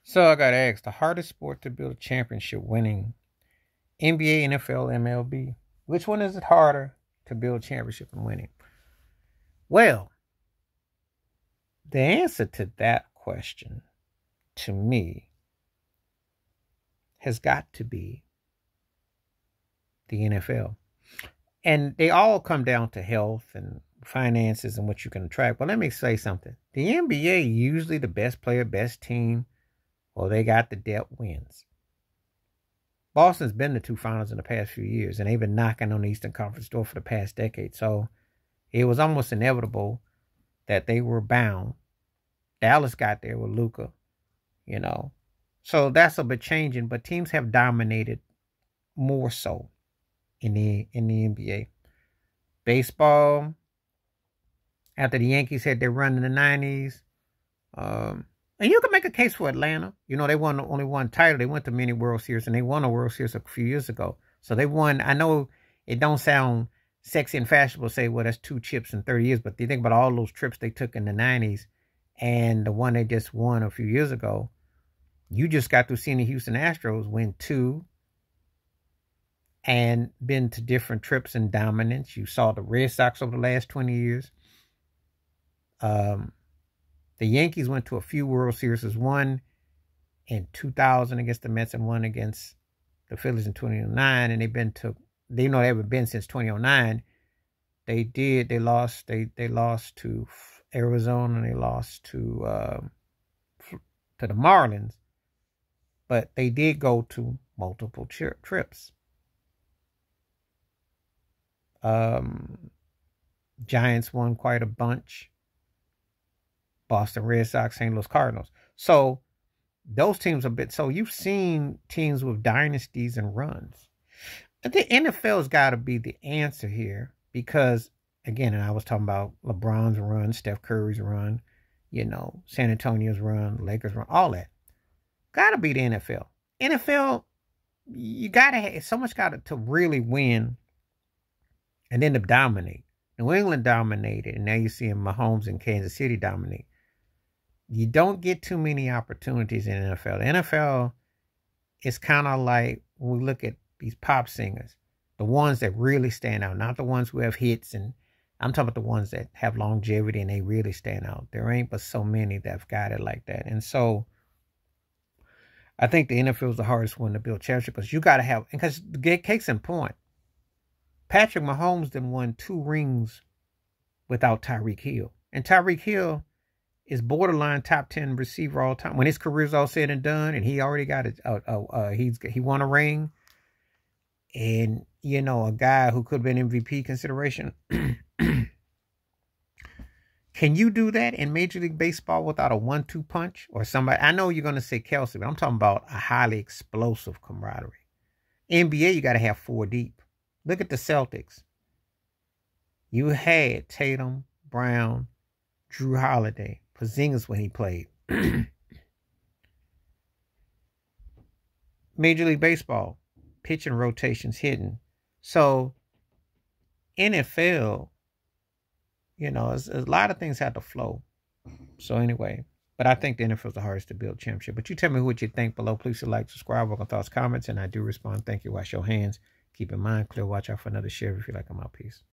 So I got asked the hardest sport to build a championship winning NBA, NFL, MLB. Which one is it harder to build championship and winning? Well, the answer to that question to me has got to be the NFL. And they all come down to health and finances and what you can attract. But let me say something. The NBA, usually the best player, best team, or they got the depth wins. Boston's been to two finals in the past few years, and they've been knocking on the Eastern Conference door for the past decade. So it was almost inevitable that they were bound. Dallas got there with Luka, you know. So that's a bit changing, but teams have dominated more so in the NBA. Baseball, after the Yankees had their run in the 90s, and you can make a case for Atlanta. You know, they won only one title. They went to many World Series, and they won a World Series a few years ago. So they won. I know it don't sound sexy and fashionable to say, well, that's 2 chips in 30 years. But you think about all those trips they took in the 90s and the one they just won a few years ago. You just got through seeing the Houston Astros win 2 and been to different trips in dominance. You saw the Red Sox over the last 20 years. The Yankees went to a few World Series, one in 2000 against the Mets and one against the Phillies in 2009. And they haven't been since 2009. They lost to Arizona and they lost to the Marlins. But they did go to multiple trips. Giants won quite a bunch. Boston Red Sox, St. Louis Cardinals. So those teams so you've seen teams with dynasties and runs. The NFL's got to be the answer here because, again, and I was talking about LeBron's run, Steph Curry's run, San Antonio's run, Lakers run, all that. Got to be the NFL. NFL, you got to have so much to really win and then to dominate. New England dominated, and now you're seeing Mahomes and Kansas City dominate. You don't get too many opportunities in the NFL. The NFL is kind of like when we look at these pop singers, the ones that really stand out, not the ones who have hits. And I'm talking about the ones that have longevity and they really stand out. There ain't but so many that have got it like that. And so I think the NFL is the hardest one to build championship because you got to have, because the case in point, Patrick Mahomes then won 2 rings without Tyreek Hill. And Tyreek Hill is borderline top 10 receiver all time. When his career's all said and done, and he already got he won a ring, and a guy who could have been MVP consideration. Can you do that in Major League Baseball without a 1-2 punch or somebody? I know you're going to say Kelsey, but I'm talking about a highly explosive camaraderie. NBA, you got to have 4 deep. Look at the Celtics. You had Tatum, Brown, Drew Holiday, Porzingis when he played. Major League Baseball, pitching rotations hidden. So NFL, a lot of things had to flow. So anyway, but I think the NFL is the hardest to build championship. But you tell me what you think below. Please like, subscribe, welcome thoughts, comments, and I do respond. Thank you. Wash your hands. Keep in mind, clear, watch out for another share if you like. I'm out. Peace.